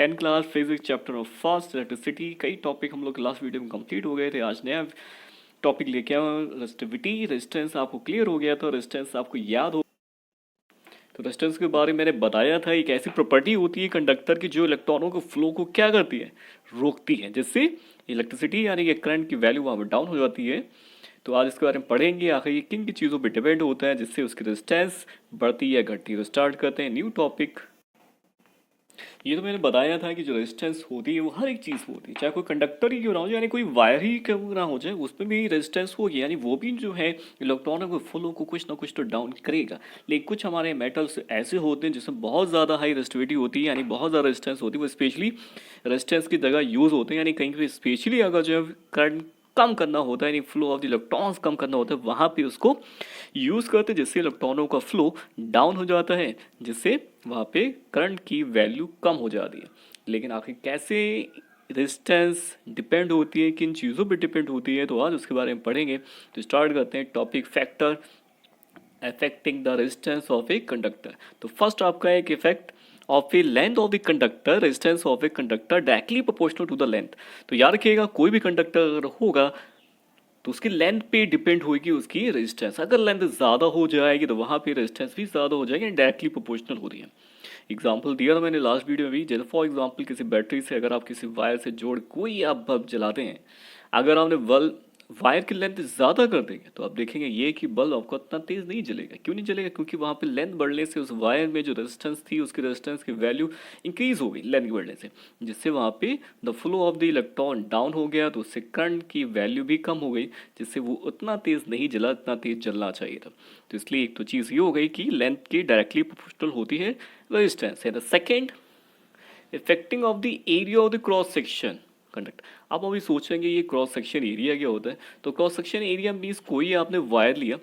10 class physics chapter of fast electricity. कई topic हम लोग लास्ट वीडियो में कंप्लीट हो गए थे। आज नया टॉपिक लेके आया हूँ रेजिस्टिविटी। रेजिस्टेंस आपको क्लियर हो गया तो रेजिस्टेंस आपको याद हो। तो रेजिस्टेंस के बारे में मैंने बताया था, एक ऐसी प्रॉपर्टी होती है कंडक्टर की जो इलेक्ट्रॉनों को फ्लो को क्या करती है, रोकती है, जिससे इलेक्ट्रिसिटी यानी कि करंट की वैल्यू वहाँ पर डाउन हो जाती है। तो आज इसके बारे में पढ़ेंगे आखिर ये किन की चीज़ों पर डिपेंड होता है जिससे उसकी रेजिस्टेंस बढ़ती या घटती है। तो स्टार्ट करते हैं न्यू टॉपिक। ये तो मैंने बताया था कि जो रेजिस्टेंस होती है वो हर एक चीज़ होती है, चाहे कोई कंडक्टर ही क्यों ना हो, यानी कोई वायर ही क्यों ना हो जाए, उसमें भी रेजिस्टेंस होगी, यानी वो भी जो है इलेक्ट्रॉनों को फ्लो को कुछ ना कुछ तो डाउन करेगा। लेकिन कुछ हमारे मेटल्स ऐसे होते हैं जिसमें बहुत ज़्यादा हाई रेजिस्टिविटी होती है, यानी बहुत ज़्यादा रेजिस्टेंस होती है, वो स्पेशली रेजिस्टेंस की जगह यूज़ होते हैं। यानी कहीं पर स्पेशली अगर जो है करंट कम करना होता है, यानी फ्लो ऑफ द इलेक्ट्रॉन्स कम करना होता है, वहाँ पे उसको यूज़ करते हैं, जिससे इलेक्ट्रॉनों का फ्लो डाउन हो जाता है, जिससे वहाँ पे करंट की वैल्यू कम हो जाती है। लेकिन आखिर कैसे रेजिस्टेंस डिपेंड होती है, किन चीज़ों पे डिपेंड होती है, तो आज उसके बारे में पढ़ेंगे। तो स्टार्ट करते हैं topic factor affecting the resistance of a conductor. तो फर्स्ट आपका एक effect of a length of the conductor, resistance of a conductor directly proportional to the length. तो याद रखिएगा कोई भी कंडक्टर अगर होगा तो उसकी लेंथ पे डिपेंड होगी उसकी रेजिस्टेंस। अगर लेंथ ज़्यादा हो जाएगी तो वहाँ पे रेजिस्टेंस भी ज़्यादा हो जाएगी, डायरेक्टली प्रोपोर्शनल हो रही है। एग्जाम्पल दिया था मैंने लास्ट वीडियो में भी, जैसे फॉर एग्जाम्पल किसी बैटरी से अगर आप किसी वायर से जोड़ कोई आप बल्ब जलाते हैं, अगर आपने बल्ब वायर की लेंथ ज़्यादा कर देंगे तो आप देखेंगे ये कि बल्ब आपको इतना तेज़ नहीं जलेगा। क्यों नहीं जलेगा? क्योंकि वहाँ पे लेंथ बढ़ने से उस वायर में जो रेजिस्टेंस थी उसकी रेजिस्टेंस की वैल्यू इंक्रीज हो गई लेंथ बढ़ने से, जिससे वहाँ पे the flow of the electron down हो गया, तो उससे करंट की वैल्यू भी कम हो गई, जिससे वो उतना तेज़ नहीं जला, इतना तेज़ जलना चाहिए था। तो इसलिए एक तो चीज़ ये हो गई कि लेंथ की डायरेक्टली प्रोपोर्शनल होती है resistance. The second effecting of the area of the cross section conduct. आप अभी सोचेंगे ये क्रॉस सेक्शन एरिया क्या होता है? तो क्रॉस सेक्शन एरिया मीन्स कोई आपने वायर लिया,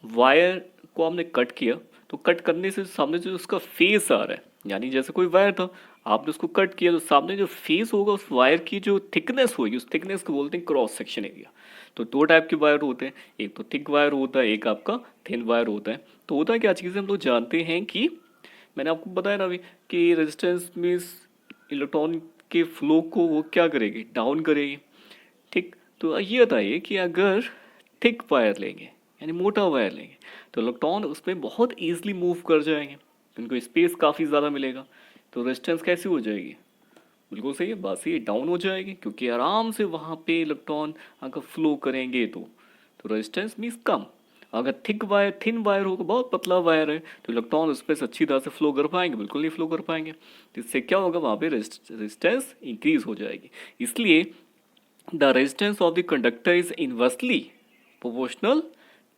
वायर को आपने कट किया, तो कट करने से सामने जो उसका फेस आ रहा है, यानी जैसे कोई वायर था आपने उसको कट किया तो सामने जो फेस होगा उस वायर की जो थिकनेस होगी उस थिकनेस को बोलते हैं क्रॉस सेक्शन एरिया। तो दो टाइप के वायर होते हैं, एक तो थिक वायर होता है, एक आपका थिन वायर होता है। तो होता है क्या चीज़ें हम लोग जानते हैं कि मैंने आपको बताया ना अभी कि रेजिस्टेंस मीन्स इलेक्ट्रॉन के फ्लो को वो क्या करेगी, डाउन करेगी। ठीक, तो ये बताइए कि अगर थिक वायर लेंगे यानी मोटा वायर लेंगे तो इलेक्ट्रॉन उसमें बहुत ईजिली मूव कर जाएंगे, उनको स्पेस काफ़ी ज़्यादा मिलेगा। तो रेजिस्टेंस कैसी हो जाएगी? बिल्कुल सही है, बात सही, डाउन हो जाएगी, क्योंकि आराम से वहाँ पे इलेक्ट्रॉन अगर फ्लो करेंगे तो रेजिस्टेंस मीन्स कम। अगर थिक वायर थिन वायर होगा, बहुत पतला वायर है, तो इलेक्ट्रॉन उस पर अच्छी तरह से फ्लो कर पाएंगे? बिल्कुल नहीं फ्लो कर पाएंगे। तो इससे क्या होगा, वहाँ पे रेजिस्टेंस इंक्रीज हो जाएगी। इसलिए the resistance of the conductor is inversely proportional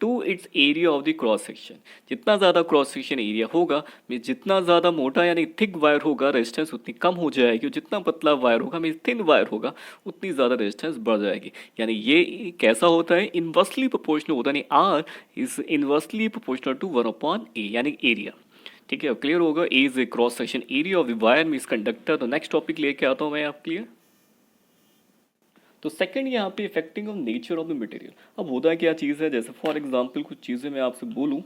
to its area of the cross section. जितना ज़्यादा क्रॉस सेक्शन एरिया होगा, में जितना ज़्यादा मोटा यानी थिक वायर होगा, रेजिस्टेंस उतनी कम हो जाएगी, और जितना पतला वायर होगा मीन थिन वायर होगा, उतनी ज़्यादा रेजिस्टेंस बढ़ जाएगी। यानी ये कैसा होता है, इनवर्सली प्रोपोर्शनल होता है, यानी R is inversely proportional to 1/A यानी एरिया। ठीक है, अब क्लियर होगा, A is a cross section area of the wire means conductor. तो नेक्स्ट टॉपिक लेके आता हूँ मैं आप, क्लियर। तो सेकंड यहाँ पे effecting of nature of the material. अब होता है क्या चीज़ है, जैसे फॉर एग्जांपल कुछ चीज़ें मैं आपसे बोलूँ,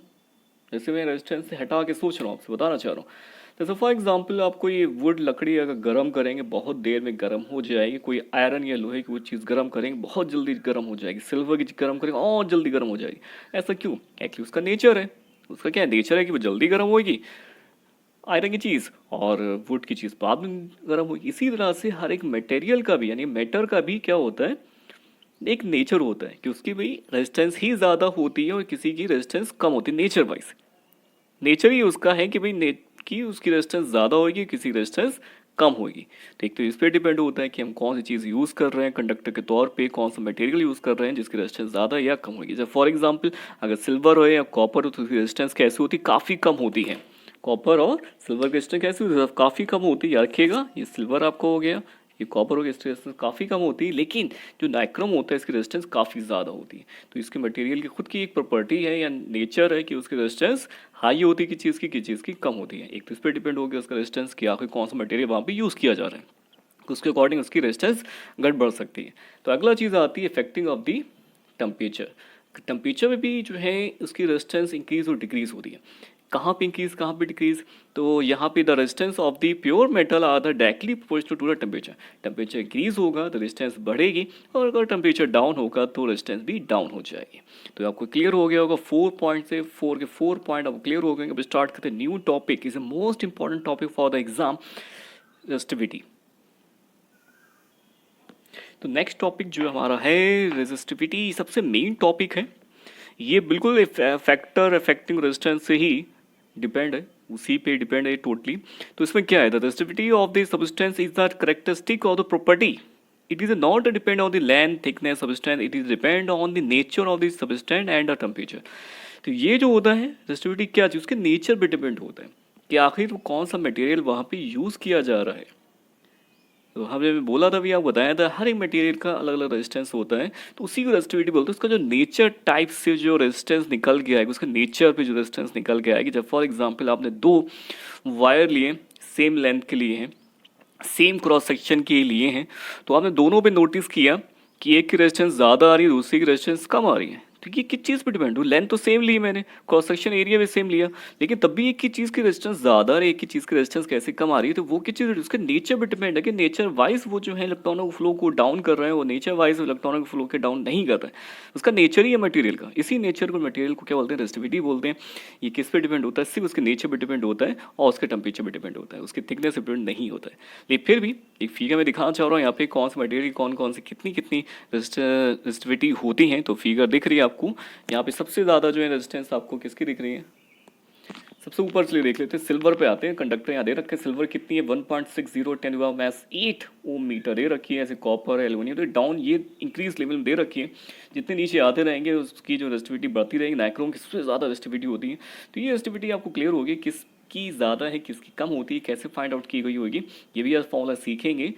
जैसे मैं रेजिस्टेंस से हटा के सोच रहा हूँ, आपसे बताना चाह रहा हूँ। जैसे फॉर एग्जांपल आपको ये वुड लकड़ी अगर गर्म करेंगे बहुत देर में गर्म हो जाएगी, कोई आयरन या लोहे की वो चीज़ गर्म करेंगे बहुत जल्दी गर्म हो जाएगी, सिल्वर की चीज़ गर्म करेंगे और जल्दी गर्म हो जाएगी। ऐसा क्यों? एक्चुअली उसका नेचर है, उसका क्या नेचर है कि वो जल्दी गर्म होगी आयरन की चीज़, और वुड की चीज़ बाद में गर्म होगी। इसी तरह से हर एक मटेरियल का भी यानी मैटर का भी क्या होता है, एक नेचर होता है कि उसकी भाई रेजिस्टेंस ही ज़्यादा होती है और किसी की रेजिस्टेंस कम होती है। नेचर वाइज नेचर ही उसका है कि भाई कि उसकी रेजिस्टेंस ज़्यादा होगी, किसी रेजिस्टेंस कम होगी। तो एक तो इस पर डिपेंड होता है कि हम कौन सी चीज़ यूज़ कर रहे हैं कंडक्टर के तौर पे, कौन सा मटेरियल यूज़ कर रहे हैं जिसकी रेजिस्टेंस ज़्यादा या कम होगी। जैसे फॉर एग्जांपल अगर सिल्वर हो या कॉपर हो तो उसकी रेजिस्टेंस कैसी होती है, काफ़ी कम होती है। कॉपर और सिल्वर की रेजिस्टेंस कैसी होती है, काफ़ी कम होती है। याद रखिएगा, ये सिल्वर आपको हो गया, ये कॉपर हो गया, इसकी रेजिस्टेंस काफ़ी कम होती है। लेकिन जो नाइक्रोम होता है इसकी रेजिस्टेंस काफ़ी ज़्यादा होती है। तो इसके मटेरियल की खुद की एक प्रॉपर्टी है या नेचर है कि उसकी रेजिस्टेंस हाई होती है किस चीज़ की कम होती है। एक तो इस पर डिपेंड हो गया उसका रेजिस्टेंस कि आखिर कौन सा मटेरियल वहाँ पे यूज़ किया जा रहा है, उसके अकॉर्डिंग उसकी रेजिस्टेंस घट बढ़ सकती है। तो अगला चीज़ आती है effecting of the temperature. Temperature में भी जो है उसकी रेजिस्टेंस इंक्रीज और डिक्रीज होती है। कहाँ पे इंक्रीज कहाँ पे डिक्रीज, तो यहाँ पे the resistance of the pure metal are the directly proportional to the temperature. Temperature increase होगा तो रेजिस्टेंस बढ़ेगी, और अगर टेम्परेचर डाउन होगा तो रेजिस्टेंस भी डाउन हो जाएगी। तो आपको क्लियर हो गया होगा 4 पॉइंट से 4 पॉइंट आपको क्लियर हो गए। अब स्टार्ट करते हैं new topic, is a most important topic for the exam, resistivity. तो नेक्स्ट टॉपिक जो हमारा है रेजिस्टिविटी, सबसे मेन टॉपिक है ये, बिल्कुल फैक्टर अफेक्टिंग रेजिस्टेंस से ही डिपेंड है, उसी पे डिपेंड है टोटली। तो इसमें क्या है, the resistivity of the substance is the characteristic of the property, it is not depend on the length thickness substance, it is depend on the nature of the substance and the temperature. तो ये जो होता है resistivity क्या चीज, उसके nature पे depend होता है कि आखिर कौन सा मटेरियल वहाँ पे यूज किया जा रहा है। तो हमने बोला था भी, आप बताया था हर एक मटेरियल का अलग अलग रेजिस्टेंस होता है, तो उसी को रेजिस्टिविटी बोलते हैं। उसका जो नेचर टाइप से जो रेजिस्टेंस निकल के आएगा, उसके नेचर पे जो रेजिस्टेंस निकल के आएगी। जब फॉर एग्जांपल आपने 2 वायर लिए, सेम लेंथ के लिए हैं, सेम क्रॉस सेक्शन के लिए हैं, तो आपने दोनों पे नोटिस किया कि एक की रेजिस्टेंस ज़्यादा आ रही है, दूसरी की रेजिस्टेंस कम आ रही है। तो ये किस चीज़ पे डिपेंड हो, लेंथ तो सेम ली मैंने, क्रॉस सेक्शन एरिया भी सेम लिया, लेकिन तब भी एक की चीज़ की रेजिस्टेंस ज़्यादा आ रही है, एक की चीज़ की रेजिस्टेंस कैसे कम आ रही है। तो वो किस चीज़, उसके नेचर पे डिपेंड है कि नेचर वाइज वो जो है इलेक्ट्रॉनों को फ्लो को डाउन कर रहे हैं, वो नेचर वाइज इलेक्ट्रॉनों को फ्लो के डाउन नहीं कर रहे हैं। उसका नेचर ही है मटेरियल का, इसी नेचर को मटेरियल को क्या बोलते हैं, रेजिस्टिविटी बोलते हैं। ये किस पे डिपेंड होता है, सिर्फ उसके नेचर पे डिपेंड होता है और उसके टेम्परेचर पे डिपेंड होता है, उसकी थिकनेस पे डिपेंड नहीं होता है। लेकिन फिर भी एक फिगर में दिखाना चाह रहा हूँ यहाँ पे कौन सा मटेरियल कौन कौन से कितनी कितनी रेजिस्टिविटी होती हैं। तो फिगर दिख रही है आपको यहाँ पे, सबसे ज़्यादा जो है रेजिस्टेंस आपको किसकी दिख रही है, सबसे ऊपर से देख लेते हैं, सिल्वर पे आते हैं। कंडक्टर यहाँ दे रखे हैं, सिल्वर कितनी है 1.60 10⁻⁸ ओम मीटर दे रखी है। ऐसे कॉपर एल्यूमिनियम तो डाउन ये इंक्रीज लेवल में दे रखी है, जितने नीचे आते रहेंगे उसकी जो रेजिस्टिविटी बढ़ती रहेगी। नाइक्रोम की सबसे ज़्यादा रेजिस्टिविटी होती है। तो ये रेजिस्टिविटी आपको क्लियर होगी किसकी ज़्यादा है किसकी कम होती है, कैसे फाइंड आउट की गई होगी, ये भी आज फॉर्मूला सीखेंगे,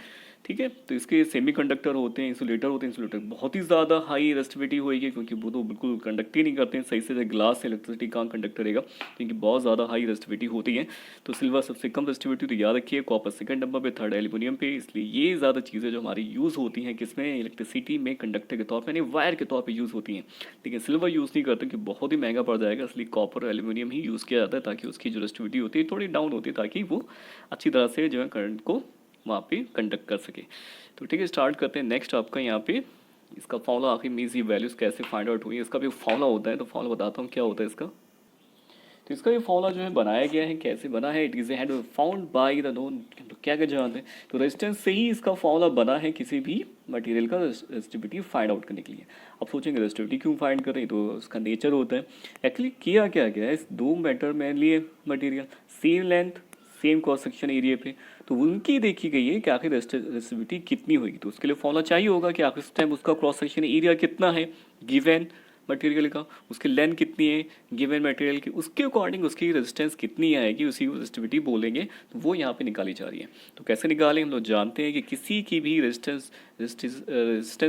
ठीक है। तो इसके सेमीकंडक्टर होते हैं, इंसुलेटर होते हैं, इंसुलेटर बहुत ही ज़्यादा हाई रेजिस्टिविटी होगी, क्योंकि वो तो बिल्कुल कंडक्ट ही नहीं करते हैं सही से, ग्लास से इलेक्ट्रिसिटी कहाँ कंडक्ट करेगा, क्योंकि बहुत ज़्यादा हाई रेजिस्टिविटी होती है। तो सिल्वर सबसे कम रेजिस्टिविटी, तो याद रखिए, कॉपर सेकंड नंबर पे, थर्ड एल्यूमिनियम पे। इसलिए ये ज़्यादा चीज़ें जो हमारी यूज़ होती हैं किसमें, इलेक्ट्रिसिटी में कंडक्टर के तौर पर, यानी वायर के तौर पर यूज़ होती हैं। लेकिन सिल्वर यूज़ नहीं करते क्योंकि बहुत ही महंगा पड़ जाएगा, इसलिए कॉपर और एल्यूमिनियम ही यूज़ किया जाता है, ताकि उसकी जो रेजिस्टिविटी होती है थोड़ी डाउन होती है, ताकि वो अच्छी तरह से जो है करंट को वहाँ पे कंडक्ट कर सके। तो ठीक है, स्टार्ट करते हैं। नेक्स्ट आपका यहाँ पे इसका फॉर्मूला, आखिर मीन्स ये वैल्यूज़ कैसे फाइंड आउट हुई है, इसका भी फॉर्मूला होता है। तो फॉर्मूला बताता हूँ क्या होता है इसका। तो इसका ये फॉर्मूला जो है बनाया गया है, कैसे बना है, it is had found by the known, तो क्या क्या जानते हैं, तो रेजिस्टेंस से ही इसका फॉर्मूला बना है किसी भी मटेरियल का रेजिस्टिविटी फाइंड आउट करने के लिए। अब सोचेंगे रेजिस्टिविटी क्यों फाइंड कर रहे हैं, तो उसका नेचर होता है। एक्चुअली किया क्या गया है, इस 2 मैटर में लिए material, same length same cross section area पे, तो उनकी देखी गई है कि आखिर रेजिस्टिविटी कितनी होगी। तो उसके लिए फॉर्मूला चाहिए होगा कि आखिर उस टाइम उसका क्रॉस सेक्शन एरिया कितना है गिवन मटेरियल का, उसकी लेंथ कितनी है गिवन मटेरियल की, उसके अकॉर्डिंग उसकी रेजिस्टेंस कितनी आएगी, उसी को रेजिस्टिविटी बोलेंगे। तो वो यहाँ पे निकाली जा रही है। तो कैसे निकालें, हम लोग जानते हैं कि किसी की भी रेजिस्टेंस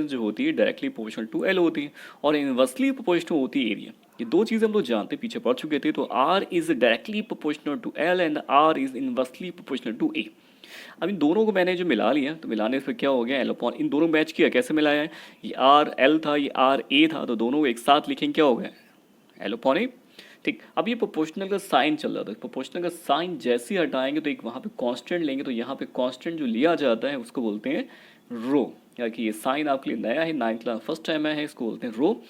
जो होती है डायरेक्टली प्रोपोर्शनल टू एल होती है, और इनवर्सली प्रोपोर्शनल होती है एरिया। ये 2 चीज़ें हम लोग जानते हैं, पीछे पढ़ चुके थे। तो R is directly proportional to L and R is inversely proportional to A. अब इन दोनों को मैंने जो मिला लिया, तो मिलाने से क्या हो गया, एल अपॉन, इन दोनों मैच किया, कैसे मिलाया है, ये आर एल था, ये आर ए था, तो दोनों एक साथ लिखेंगे, क्या हो गया, एल अपॉन ए। ठीक, अब ये प्रोपोर्शनल का साइन चल रहा था, प्रोपोर्शनल का साइन जैसे ही हटाएंगे तो एक वहाँ पे कांस्टेंट लेंगे, तो यहाँ पे कांस्टेंट जो लिया जाता है उसको बोलते हैं रो। या कि ये साइन आपके लिए नया है, 9th क्लास फर्स्ट टाइम आया है, इसको बोलते हैं रो।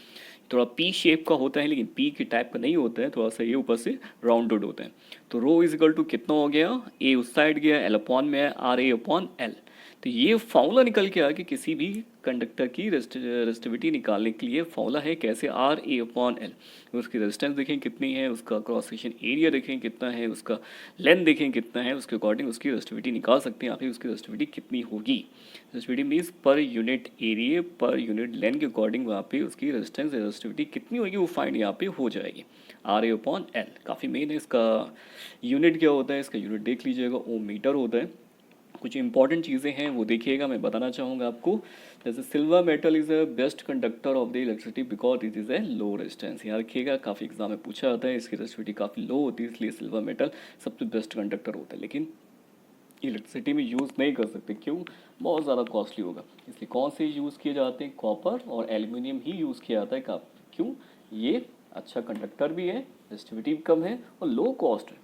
थोड़ा पी शेप का होता है, लेकिन पी के टाइप का नहीं होता है, थोड़ा सा ये ऊपर से राउंडेड होता है। तो रो इज इक्वल टू कितना हो गया, ए उस साइड गया, एल अपॉन में आर ए अपॉन एल। तो ये फॉर्मूला निकल के आया कि किसी भी कंडक्टर की रेजिस्टिविटी निकालने के लिए फॉर्मूला है कैसे, आर ए अपॉन एल। उसकी रेजिस्टेंस देखें कितनी है, उसका क्रॉस सेक्शन एरिया देखें कितना है, उसका लेंथ देखें कितना है, उसके अकॉर्डिंग उसकी रेजिस्टिविटी निकाल सकते हैं। आखिर उसकी रेजिस्टिविटी कितनी होगी, resistivity means per unit area per unit length के अकॉर्डिंग वहाँ पे उसकी रेजिस्टिविटी कितनी होगी, वो फाइंड यहाँ पे हो जाएगी, आर ए अपॉन एल। काफ़ी मेन है, इसका यूनिट क्या होता है, इसका यूनिट देख लीजिएगा, ओम मीटर होता है। कुछ इंपॉर्टेंट चीज़ें हैं वो देखिएगा, मैं बताना चाहूँगा आपको। जैसे silver metal is a best conductor of the electricity because it is a low resistance. यहाँ रखिएगा, काफ़ी एग्जाम में पूछा जाता है, इसकी रेजिस्टिविटी काफ़ी लो होती है, इसलिए सिल्वर मेटल सबसे बेस्ट कंडक्टर होता है। लेकिन इलेक्ट्रिसिटी में यूज़ नहीं कर सकते, क्यों, बहुत ज़्यादा कॉस्टली होगा। इसलिए कौन से यूज़ किए जाते हैं, कॉपर और एल्यूमिनियम ही यूज़ किया जाता है। क्यों, ये अच्छा कंडक्टर भी है, रेजिस्टिविटी भी कम है और लो कॉस्ट है।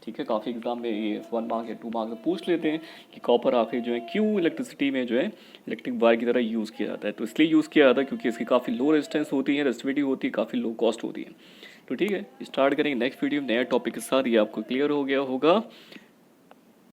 ठीक है, काफ़ी एग्जाम में ये 1 मार्क या 2 मार्क में पूछ लेते हैं कि कॉपर आखिर जो है क्यों इलेक्ट्रिसिटी में जो है इलेक्ट्रिक वायर की तरह यूज़ किया जाता है। तो इसलिए यूज़ किया जाता है क्योंकि इसकी काफ़ी लो रेजिस्टेंस होती है, रेजिस्टिविटी होती है, काफ़ी लो कॉस्ट होती है। तो ठीक है, स्टार्ट करेंगे नेक्स्ट वीडियो नया टॉपिक के साथ। ये आपको क्लियर हो गया होगा।